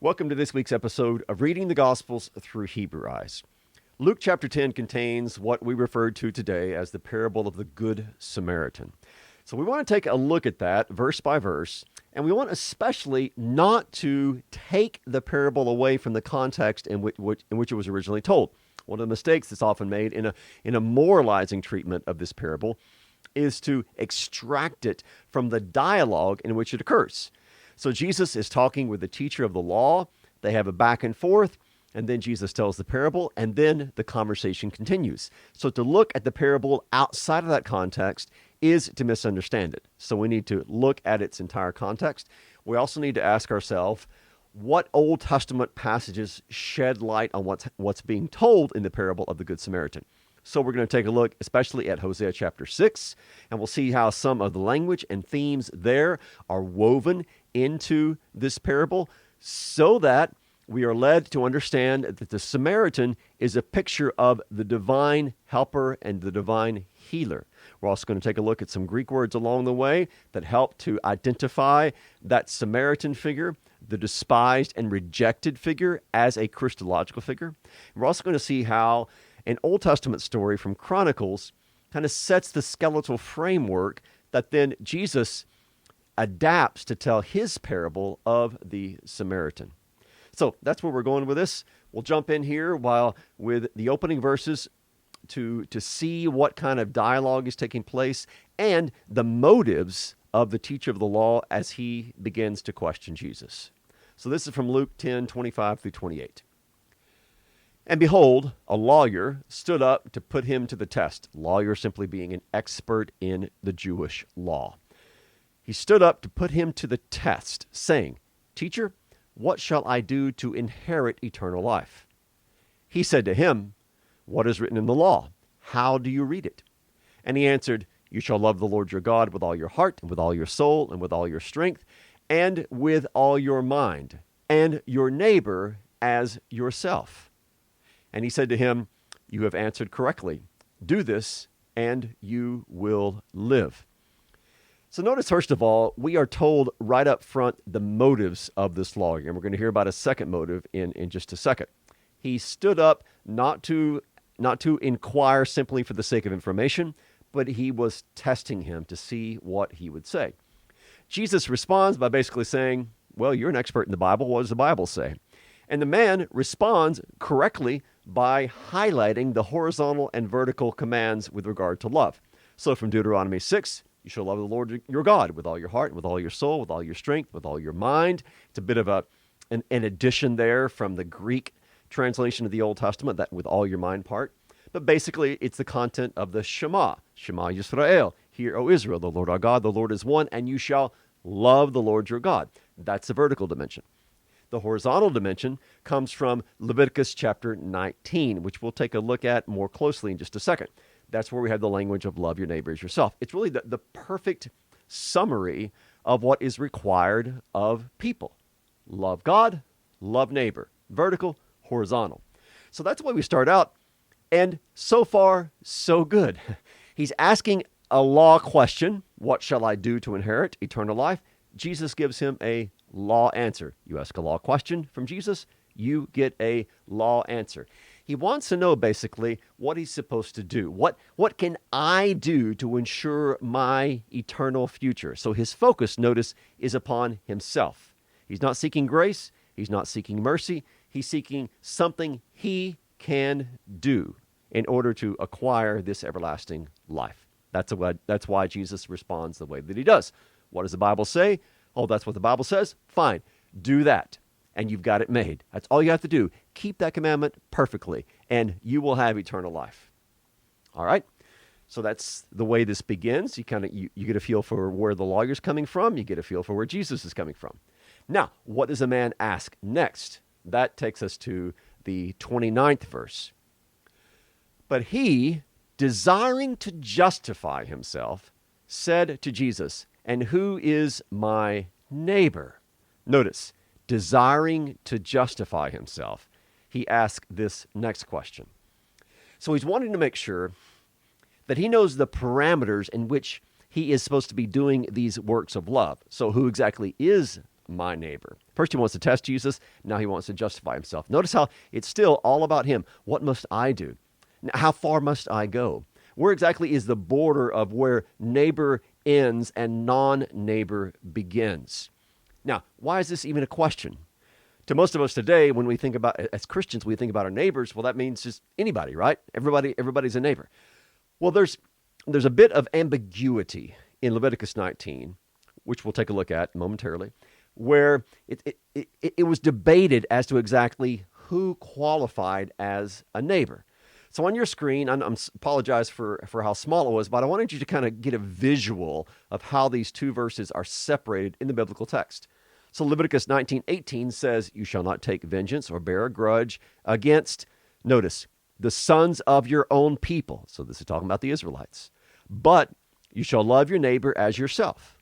Welcome to this week's episode of Reading the Gospels Through Hebrew Eyes. Luke chapter 10 contains what we referred to today as the parable of the Good Samaritan. So we want to take a look at that verse by verse, and we want especially not to take the parable away from the context in which it was originally told. One of the mistakes that's often made in a moralizing treatment of this parable is to extract it from the dialogue in which it occurs. So Jesus is talking with the teacher of the law. They have a back and forth, and then Jesus tells the parable, and then the conversation continues. So to look at the parable outside of that context is to misunderstand it. So we need to look at its entire context. We also need to ask ourselves, what Old Testament passages shed light on what's being told in the parable of the Good Samaritan? So we're going to take a look especially at Hosea chapter 6, and we'll see how some of the language and themes there are woven into this parable so that we are led to understand that the Samaritan is a picture of the divine helper and the divine healer. We're also going to take a look at some Greek words along the way that help to identify that Samaritan figure, the despised and rejected figure, as a Christological figure. We're also going to see how an Old Testament story from Chronicles kind of sets the skeletal framework that then Jesus adapts to tell his parable of the Samaritan. So that's where we're going with this. We'll jump in here with the opening verses to see what kind of dialogue is taking place and the motives of the teacher of the law as he begins to question Jesus. So this is from Luke 10:25 through 28. And behold, a lawyer stood up to put him to the test. Lawyer simply being an expert in the Jewish law. He stood up to put him to the test, saying, "Teacher, what shall I do to inherit eternal life?" He said to him, "What is written in the law? How do you read it?" And he answered, "You shall love the Lord your God with all your heart, and with all your soul, and with all your strength, and with all your mind, and your neighbor as yourself." And he said to him, "You have answered correctly. Do this, and you will live." So notice, first of all, we are told right up front the motives of this lawyer, and we're going to hear about a second motive in just a second. He stood up not to inquire simply for the sake of information, but he was testing him to see what he would say. Jesus responds by basically saying, "Well, you're an expert in the Bible. What does the Bible say?" And the man responds correctly by highlighting the horizontal and vertical commands with regard to love. So from Deuteronomy 6, you shall love the Lord your God with all your heart, with all your soul, with all your strength, with all your mind. It's a bit of an addition there from the Greek translation of the Old Testament, that with all your mind part. But basically, it's the content of the Shema. Shema Yisrael. Hear, O Israel, the Lord our God, the Lord is one, and you shall love the Lord your God. That's the vertical dimension. The horizontal dimension comes from Leviticus chapter 19, which we'll take a look at more closely in just a second. That's where we have the language of love your neighbor as yourself. It's really the perfect summary of what is required of people. Love God, love neighbor. Vertical, horizontal. So that's the way we start out. And so far, so good. He's asking a law question. What shall I do to inherit eternal life? Jesus gives him a law answer. You ask a law question from Jesus, you get a law answer. He wants to know basically what he's supposed to do. What can I do to ensure my eternal future? So his focus, notice, is upon himself. He's not seeking grace. He's not seeking mercy. He's seeking something he can do in order to acquire this everlasting life. That's why Jesus responds the way that he does. What does the Bible say? Oh, that's what the Bible says? Fine. Do that. And you've got it made. That's all you have to do. Keep that commandment perfectly, and you will have eternal life. All right? So that's the way this begins. You get a feel for where the lawyer's coming from. You get a feel for where Jesus is coming from. Now, what does a man ask next? That takes us to the 29th verse. But he, desiring to justify himself, said to Jesus, "And who is my neighbor?" Notice, desiring to justify himself, he asked this next question. So he's wanting to make sure that he knows the parameters in which he is supposed to be doing these works of love. So who exactly is my neighbor. First, he wants to test Jesus. Now he wants to justify himself. Notice how it's still all about him. What must I do? Now, how far must I go? Where exactly is the border of where neighbor ends and non-neighbor begins? Now, why is this even a question? To most of us today, when we think about, as Christians, we think about our neighbors, well, that means just anybody, right? Everybody's a neighbor. Well, there's a bit of ambiguity in Leviticus 19, which we'll take a look at momentarily, where it was debated as to exactly who qualified as a neighbor. So on your screen, I apologize for how small it was, but I wanted you to kind of get a visual of how these two verses are separated in the biblical text. So Leviticus 19:18 says, "You shall not take vengeance or bear a grudge against," notice, "the sons of your own people." So this is talking about the Israelites. "But you shall love your neighbor as yourself."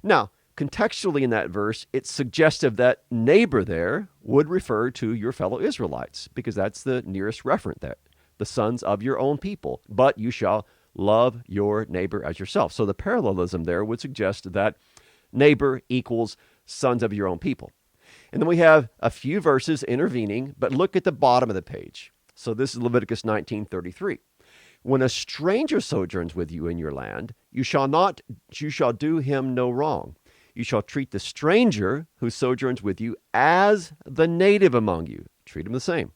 Now, contextually in that verse, it's suggestive that neighbor there would refer to your fellow Israelites, because that's the nearest referent there. The sons of your own people. "But you shall love your neighbor as yourself." So the parallelism there would suggest that neighbor equals sons of your own people. And then we have a few verses intervening, but look at the bottom of the page. So this is Leviticus 19:33. "When a stranger sojourns with you in your land, you shall do him no wrong. You shall treat the stranger who sojourns with you as the native among you." Treat him the same.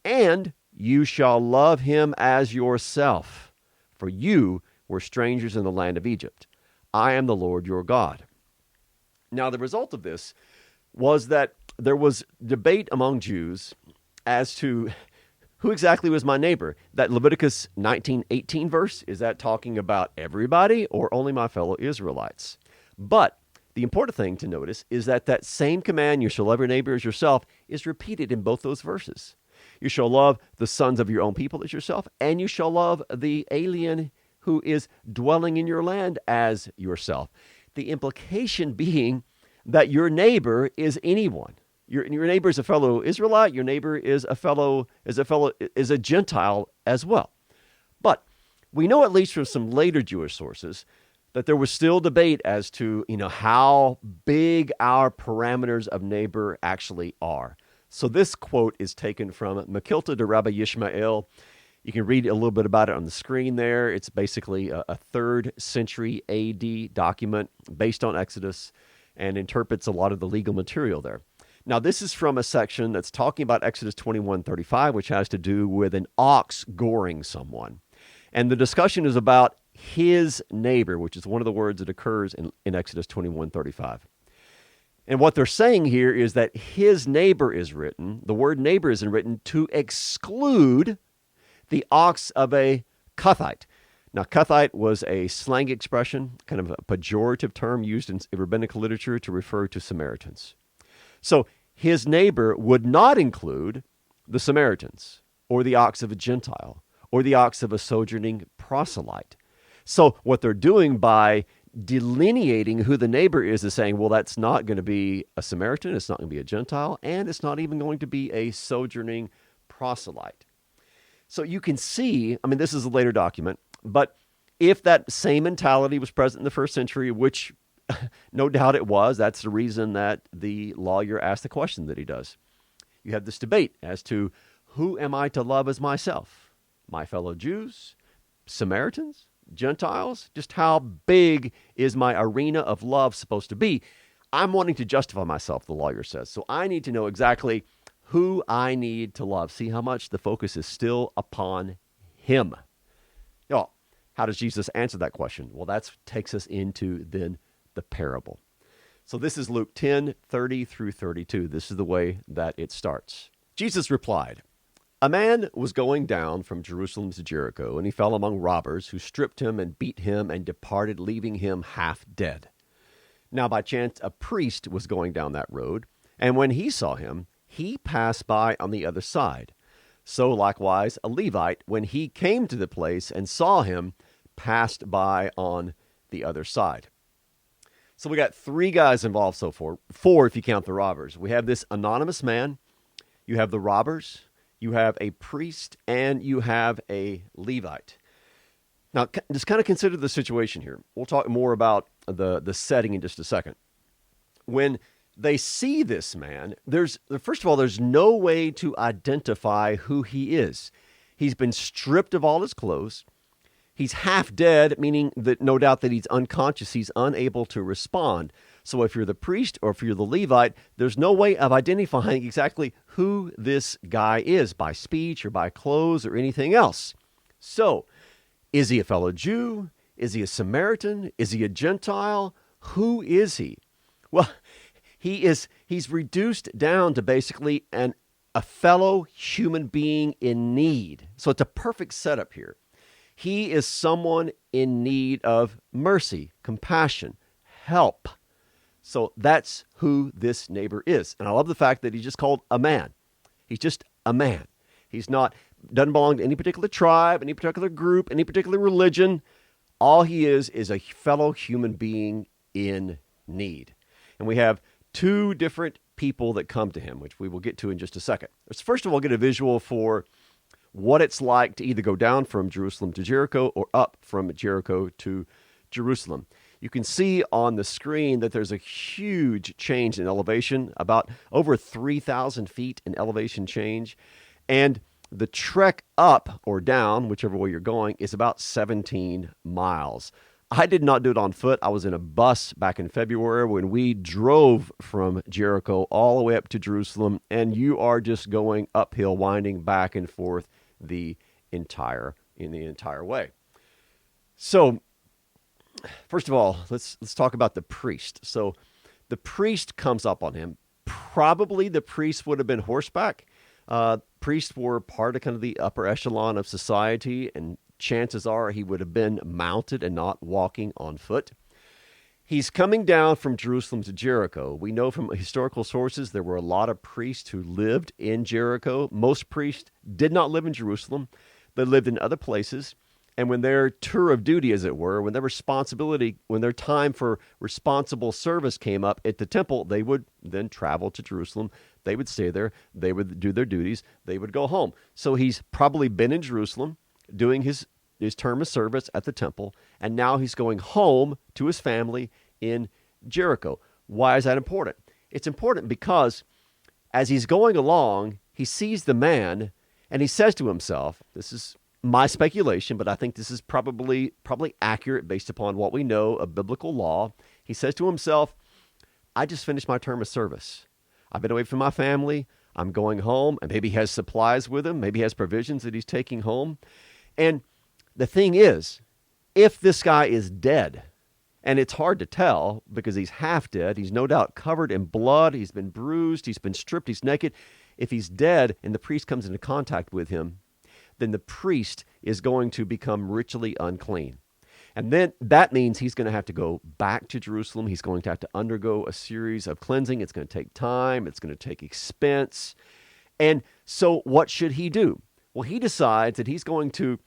"And you shall love him as yourself, for you were strangers in the land of Egypt. I am the Lord your God." Now, the result of this was that there was debate among Jews as to who exactly was my neighbor. That Leviticus 19:18 verse, is that talking about everybody or only my fellow Israelites? But the important thing to notice is that that same command, "you shall love your neighbor as yourself," is repeated in both those verses. You shall love the sons of your own people as yourself, and you shall love the alien who is dwelling in your land as yourself. The implication being that your neighbor is anyone. Your neighbor is a fellow Israelite. Your neighbor is a Gentile as well. But we know, at least from some later Jewish sources, that there was still debate as to how big our parameters of neighbor actually are. So this quote is taken from Mechilta de Rabbi Yishmael. You can read a little bit about it on the screen there. It's basically a 3rd century AD document based on Exodus and interprets a lot of the legal material there. Now, this is from a section that's talking about Exodus 21:35, which has to do with an ox goring someone. And the discussion is about his neighbor, which is one of the words that occurs in Exodus 21:35. And what they're saying here is that his neighbor is written, the word neighbor isn't written to exclude the ox of a Cuthite. Now, Cuthite was a slang expression, kind of a pejorative term used in rabbinic literature to refer to Samaritans. So his neighbor would not include the Samaritans, or the ox of a Gentile, or the ox of a sojourning proselyte. So what they're doing by delineating who the neighbor is saying, well, that's not going to be a Samaritan, it's not going to be a Gentile, and it's not even going to be a sojourning proselyte. So you can see, this is a later document, but if that same mentality was present in the 1st century, which no doubt it was, that's the reason that the lawyer asked the question that he does. You have this debate as to, who am I to love as myself? My fellow Jews? Samaritans? Gentiles? Just how big is my arena of love supposed to be? I'm wanting to justify myself, the lawyer says. So I need to know exactly who I need to love. See how much the focus is still upon him. Now, how does Jesus answer that question? Well, that takes us into then the parable. So this is Luke 10:30 through 32. This is the way that it starts. Jesus replied, "A man was going down from Jerusalem to Jericho, and he fell among robbers who stripped him and beat him and departed, leaving him half dead. Now by chance a priest was going down that road, and when he saw him, he passed by on the other side. So likewise a Levite, when he came to the place and saw him, passed by on the other side." So we got 3 guys involved so far, 4 if you count the robbers. We have this anonymous man, you have the robbers, you have a priest, and you have a Levite. Now, just kind of consider the situation here. We'll talk more about the setting in just a second. When they see this man. First of all, there's no way to identify who he is. He's been stripped of all his clothes. He's half dead, meaning that no doubt that he's unconscious. He's unable to respond. So if you're the priest or if you're the Levite, there's no way of identifying exactly who this guy is by speech or by clothes or anything else. So, is he a fellow Jew? Is he a Samaritan? Is he a Gentile? Who is he? Well, he's reduced down to basically a fellow human being in need. So it's a perfect setup here. He is someone in need of mercy, compassion, help. So that's who this neighbor is. And I love the fact that he's just called a man. He's just a man. Doesn't belong to any particular tribe, any particular group, any particular religion. All he is a fellow human being in need. And we have two different people that come to him, which we will get to in just a second. Let's first of all get a visual for what it's like to either go down from Jerusalem to Jericho or up from Jericho to Jerusalem. You can see on the screen that there's a huge change in elevation, about over 3,000 feet in elevation change. And the trek up or down, whichever way you're going, is about 17 miles. I did not do it on foot. I was in a bus back in February when we drove from Jericho all the way up to Jerusalem, and you are just going uphill, winding back and forth the entire way. So, first of all, let's talk about the priest. So, the priest comes up on him. Probably the priest would have been horseback. Priests were part of kind of the upper echelon of society, and chances are he would have been mounted and not walking on foot. He's coming down from Jerusalem to Jericho. We know from historical sources there were a lot of priests who lived in Jericho. Most priests did not live in Jerusalem. They lived in other places. And when their tour of duty, as it were, when their time for responsible service came up at the temple, they would then travel to Jerusalem. They would stay there. They would do their duties. They would go home. So he's probably been in Jerusalem doing his term of service at the temple, and now he's going home to his family in Jericho. Why is that important? It's important because as he's going along, he sees the man, and he says to himself, this is my speculation, but I think this is probably accurate based upon what we know of biblical law. He says to himself, I just finished my term of service. I've been away from my family. I'm going home, and maybe he has supplies with him. Maybe he has provisions that he's taking home. And the thing is, if this guy is dead, and it's hard to tell because he's half dead, he's no doubt covered in blood, he's been bruised, he's been stripped, he's naked. If he's dead and the priest comes into contact with him, then the priest is going to become ritually unclean. And then that means he's going to have to go back to Jerusalem. He's going to have to undergo a series of cleansing. It's going to take time. It's going to take expense. And so what should he do? Well, he decides that he's going to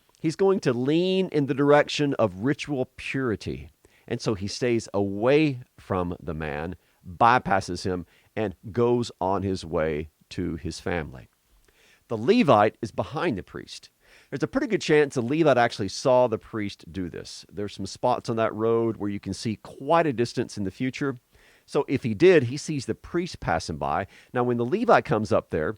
lean in the direction of ritual purity. And so he stays away from the man, bypasses him, and goes on his way to his family. The Levite is behind the priest. There's a pretty good chance the Levite actually saw the priest do this. There's some spots on that road where you can see quite a distance in the future. So if he did, he sees the priest passing by. Now, when the Levite comes up there,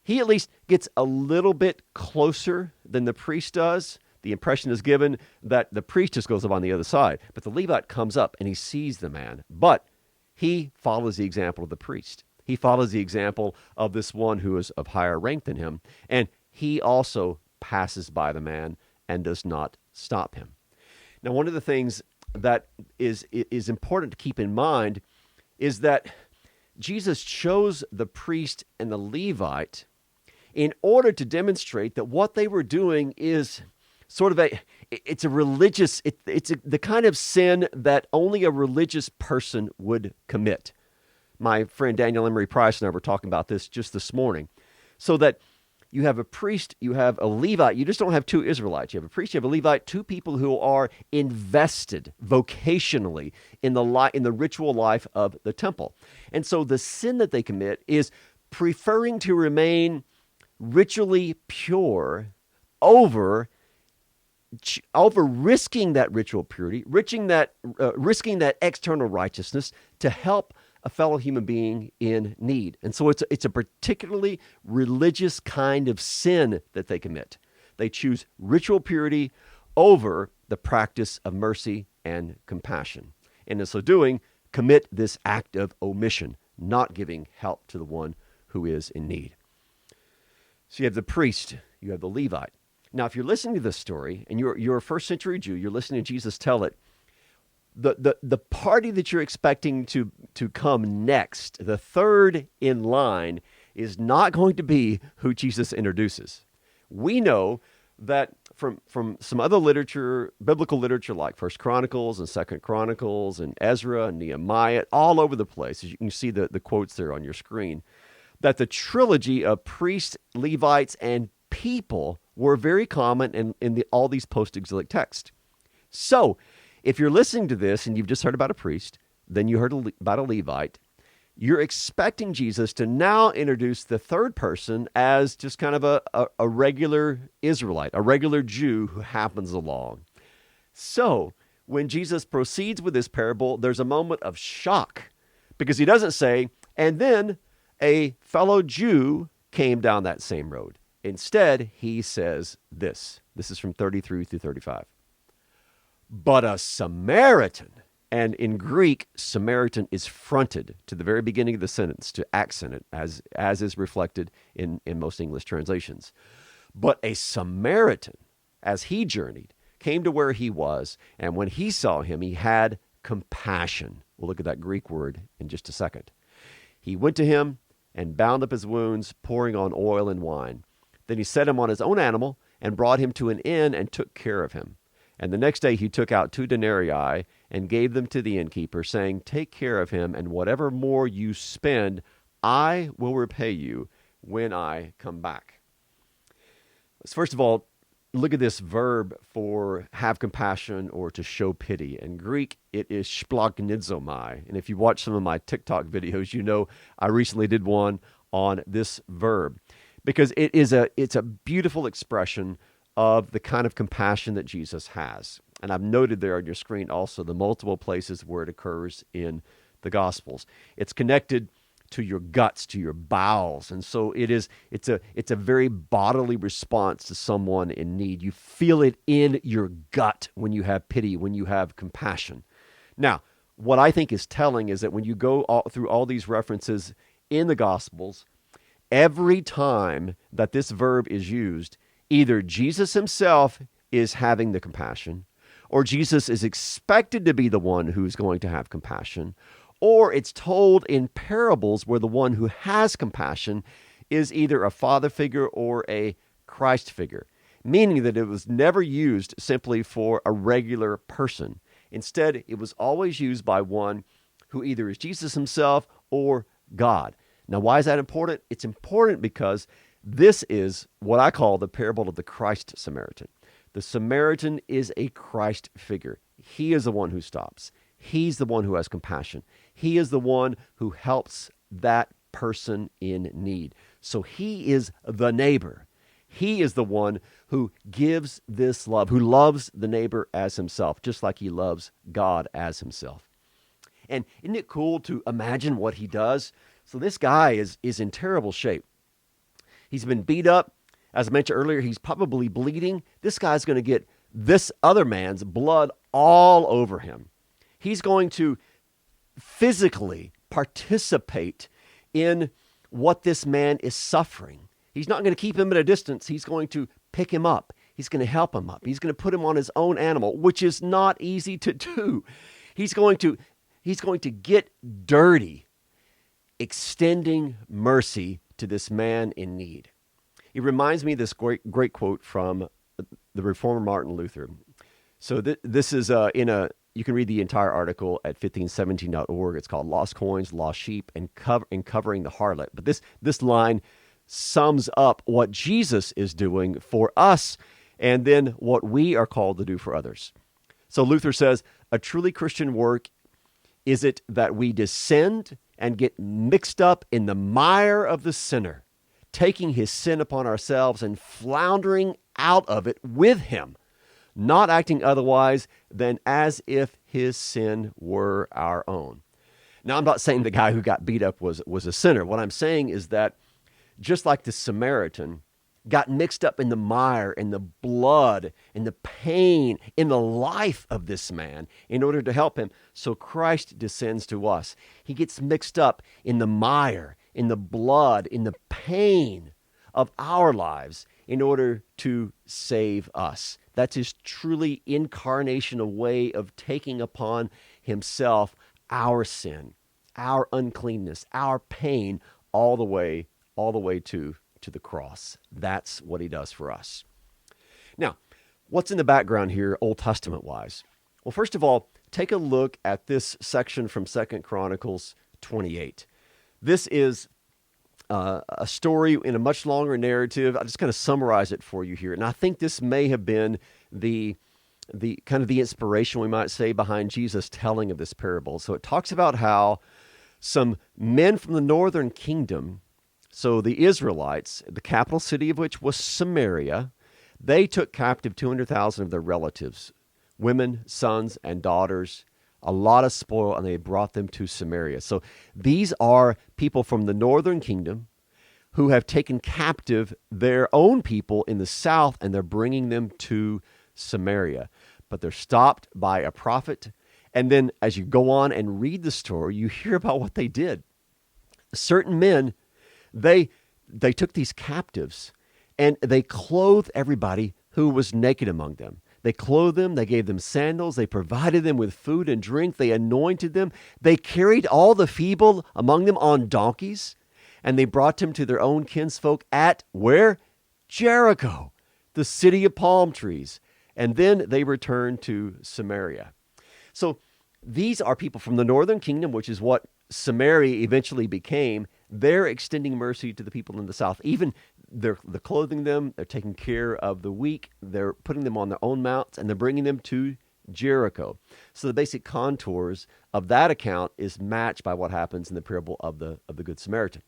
he at least gets a little bit closer than the priest does. The impression is given that the priest just goes up on the other side. But the Levite comes up and he sees the man. But he follows the example of the priest. He follows the example of this one who is of higher rank than him. And he also passes by the man and does not stop him. Now, one of the things that is important to keep in mind is that Jesus chose the priest and the Levite in order to demonstrate that what they were doing is sort of it's the kind of sin that only a religious person would commit. My friend Daniel Emery Price and I were talking about this just this morning. So that you have a priest, you have a Levite. You just don't have two Israelites. You have a priest, you have a Levite, two people who are invested vocationally in the ritual life of the temple. And so the sin that they commit is preferring to remain ritually pure over risking that ritual purity, risking that external righteousness to help a fellow human being in need. And so it's a particularly religious kind of sin that they commit. They choose ritual purity over the practice of mercy and compassion. And in so doing, commit this act of omission, not giving help to the one who is in need. So you have the priest, you have the Levite. Now, if you're listening to this story and you're a first century Jew, you're listening to Jesus tell it, the party that you're expecting to come next, the third in line, is not going to be who Jesus introduces. We know that from some other literature, biblical literature like First Chronicles and Second Chronicles and Ezra and Nehemiah, all over the place, as you can see the quotes there on your screen, that the trilogy of priests, Levites, and people were very common in all these post-exilic texts. So, if you're listening to this and you've just heard about a priest, then you heard about a Levite, you're expecting Jesus to now introduce the third person as just kind of a regular Israelite, a regular Jew who happens along. So, when Jesus proceeds with this parable, there's a moment of shock because he doesn't say, and then a fellow Jew came down that same road. Instead, he says this. This is from 33 through 35. But a Samaritan, and in Greek, Samaritan is fronted to the very beginning of the sentence to accent it, as is reflected in most English translations. But a Samaritan, as he journeyed, came to where he was, and when he saw him, he had compassion. We'll look at that Greek word in just a second. He went to him and bound up his wounds, pouring on oil and wine. Then he set him on his own animal and brought him to an inn and took care of him. And the next day he took out 2 denarii and gave them to the innkeeper, saying, take care of him, and whatever more you spend, I will repay you when I come back. Let's first of all look at this verb for have compassion or to show pity. In Greek, it is splagnizomai. And if you watch some of my TikTok videos, you know I recently did one on this verb because it's a beautiful expression of the kind of compassion that Jesus has. And I've noted there on your screen also the multiple places where it occurs in the Gospels. It's connected to your guts, to your bowels. And so it's a very bodily response to someone in need. You feel it in your gut when you have pity, when you have compassion. Now, what I think is telling is that when you go through all these references in the Gospels, every time that this verb is used, either Jesus himself is having the compassion, or Jesus is expected to be the one who's going to have compassion, or it's told in parables where the one who has compassion is either a father figure or a Christ figure, meaning that it was never used simply for a regular person. Instead, it was always used by one who either is Jesus himself or God. Now, why is that important? It's important because this is what I call the parable of the Christ Samaritan. The Samaritan is a Christ figure. He is the one who stops. He's the one who has compassion. He is the one who helps that person in need. So he is the neighbor. He is the one who gives this love, who loves the neighbor as himself, just like he loves God as himself. And isn't it cool to imagine what he does? So this guy is in terrible shape. He's been beat up. As I mentioned earlier, he's probably bleeding. This guy's going to get this other man's blood all over him. He's going to physically participate in what this man is suffering. He's not going to keep him at a distance. He's going to pick him up. He's going to help him up. He's going to put him on his own animal, which is not easy to do. He's going to get dirty, extending mercy to this man in need. It reminds me of this great quote from the reformer Martin Luther. So this is you can read the entire article at 1517.org. It's called Lost Coins, Lost Sheep, and Covering the Harlot. But this line sums up what Jesus is doing for us and then what we are called to do for others. So Luther says, a truly Christian work is it that we descend and get mixed up in the mire of the sinner, taking his sin upon ourselves and floundering out of it with him, not acting otherwise than as if his sin were our own. Now, I'm not saying the guy who got beat up was a sinner. What I'm saying is that just like the Samaritan got mixed up in the mire and the blood and the pain in the life of this man in order to help him, so Christ descends to us. He gets mixed up in the mire, in the blood, in the pain of our lives in order to save us. That's his truly incarnational way of taking upon himself our sin, our uncleanness, our pain, all the way to the cross. That's what he does for us. Now, what's in the background here, Old Testament-wise? Well, first of all, take a look at this section from 2 Chronicles 28. This is a story in a much longer narrative. I'll just kind of summarize it for you here. And I think this may have been the kind of the inspiration, we might say, behind Jesus' telling of this parable. So it talks about how some men from the northern kingdom, so the Israelites, the capital city of which was Samaria, they took captive 200,000 of their relatives, women, sons, and daughters, a lot of spoil, and they brought them to Samaria. So these are people from the northern kingdom who have taken captive their own people in the south, and they're bringing them to Samaria. But they're stopped by a prophet, and then as you go on and read the story, you hear about what they did. Certain men, they took these captives, and they clothed everybody who was naked among them. They clothed them, they gave them sandals, they provided them with food and drink, they anointed them, they carried all the feeble among them on donkeys, and they brought them to their own kinsfolk at where? Jericho, the city of palm trees. And then they returned to Samaria. So these are people from the northern kingdom, which is what Samaria eventually became. They're extending mercy to the people in the south. Even they're clothing them, they're taking care of the weak, they're putting them on their own mounts, and they're bringing them to Jericho. So the basic contours of that account is matched by what happens in the parable of the Good Samaritan.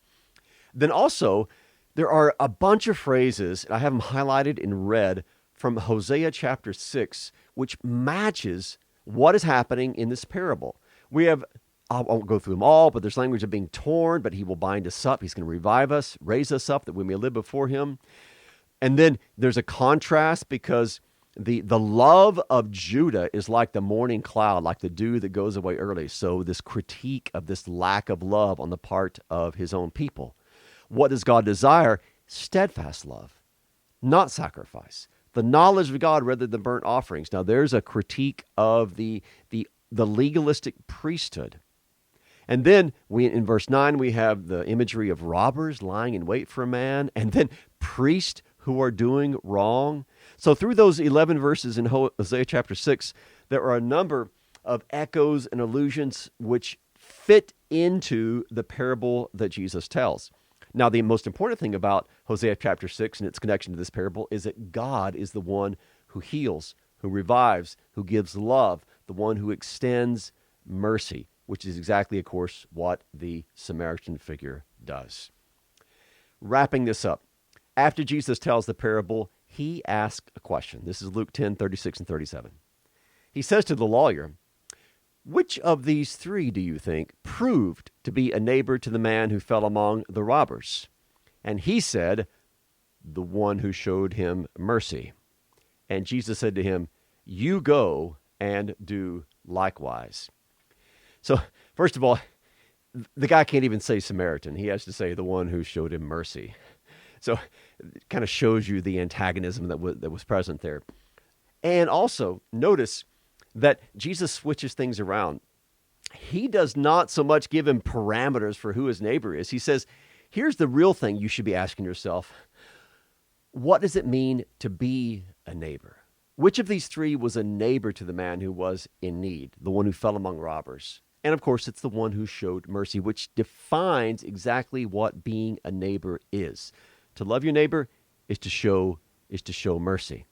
Then also, there are a bunch of phrases, and I have them highlighted in red, from Hosea chapter 6, which matches what is happening in this parable. We have, I won't go through them all, but there's language of being torn, but he will bind us up. He's going to revive us, raise us up, that we may live before him. And then there's a contrast because the love of Judah is like the morning cloud, like the dew that goes away early. So this critique of this lack of love on the part of his own people. What does God desire? Steadfast love, not sacrifice. The knowledge of God rather than burnt offerings. Now there's a critique of the legalistic priesthood. And then in verse 9, we have the imagery of robbers lying in wait for a man, and then priests who are doing wrong. So through those 11 verses in Hosea chapter 6, there are a number of echoes and allusions which fit into the parable that Jesus tells. Now, the most important thing about Hosea chapter 6 and its connection to this parable is that God is the one who heals, who revives, who gives love, the one who extends mercy, which is exactly, of course, what the Samaritan figure does. Wrapping this up, after Jesus tells the parable, he asks a question. This is Luke 10, 36 and 37. He says to the lawyer, "Which of these three do you think proved to be a neighbor to the man who fell among the robbers?" And he said, "The one who showed him mercy." And Jesus said to him, "You go and do likewise." So, first of all, the guy can't even say Samaritan. He has to say the one who showed him mercy. So it kind of shows you the antagonism that was present there. And also, notice that Jesus switches things around. He does not so much give him parameters for who his neighbor is. He says, here's the real thing you should be asking yourself. What does it mean to be a neighbor? Which of these three was a neighbor to the man who was in need, the one who fell among robbers? And of course, it's the one who showed mercy, which defines exactly what being a neighbor is. To love your neighbor is to show mercy.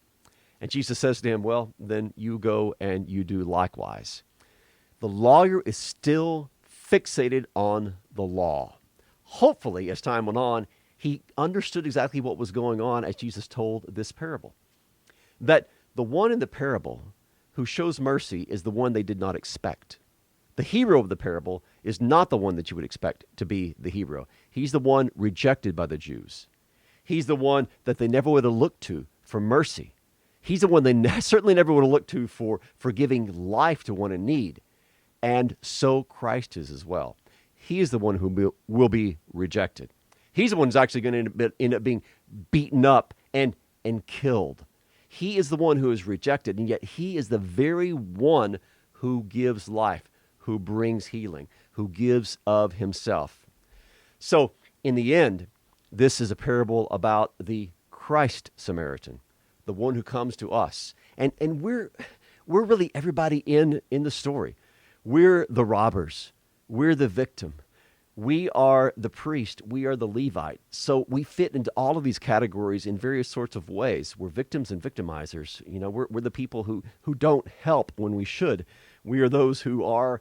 And Jesus says to him, well, then you go and you do likewise. The lawyer is still fixated on the law. Hopefully, as time went on, he understood exactly what was going on as Jesus told this parable. That the one in the parable who shows mercy is the one they did not expect. The hero of the parable is not the one that you would expect to be the hero. He's the one rejected by the Jews. He's the one that they never would have looked to for mercy. He's the one they certainly never would have looked to for giving life to one in need. And so Christ is as well. He is the one who will be rejected. He's the one who's actually going to end up being beaten up and killed. He is the one who is rejected, and yet he is the very one who gives life, who brings healing, who gives of himself. So, in the end, this is a parable about the Christ Samaritan, the one who comes to us. And we're really everybody in the story. We're the robbers. We're the victim. We are the priest. We are the Levite. So we fit into all of these categories in various sorts of ways. We're victims and victimizers. You know, we're the people who don't help when we should. We are those who are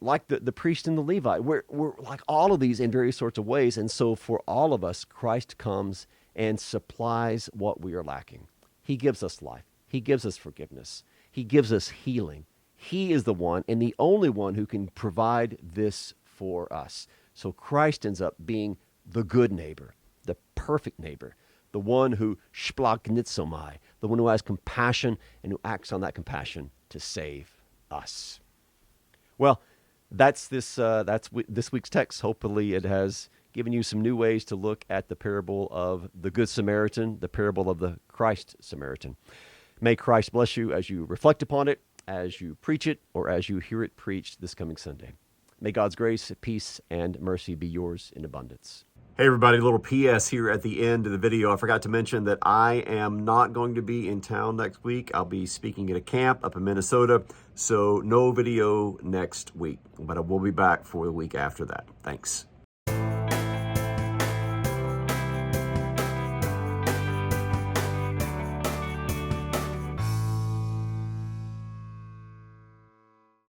like the priest and the Levite. We're like all of these in various sorts of ways. And so for all of us, Christ comes and supplies what we are lacking. He gives us life. He gives us forgiveness. He gives us healing. He is the one and the only one who can provide this for us. So Christ ends up being the good neighbor, the perfect neighbor, the one who splagnitsomai, the one who has compassion and who acts on that compassion to save us. Well, that's this week's text. Hopefully it has given you some new ways to look at the parable of the Good Samaritan, the parable of the Christ Samaritan. May Christ bless you as you reflect upon it, as you preach it, or as you hear it preached this coming Sunday. May God's grace, peace, and mercy be yours in abundance. Hey everybody, a little PS here at the end of the video. I forgot to mention that I am not going to be in town next week. I'll be speaking at a camp up in Minnesota, so no video next week. But I will be back for the week after that. Thanks.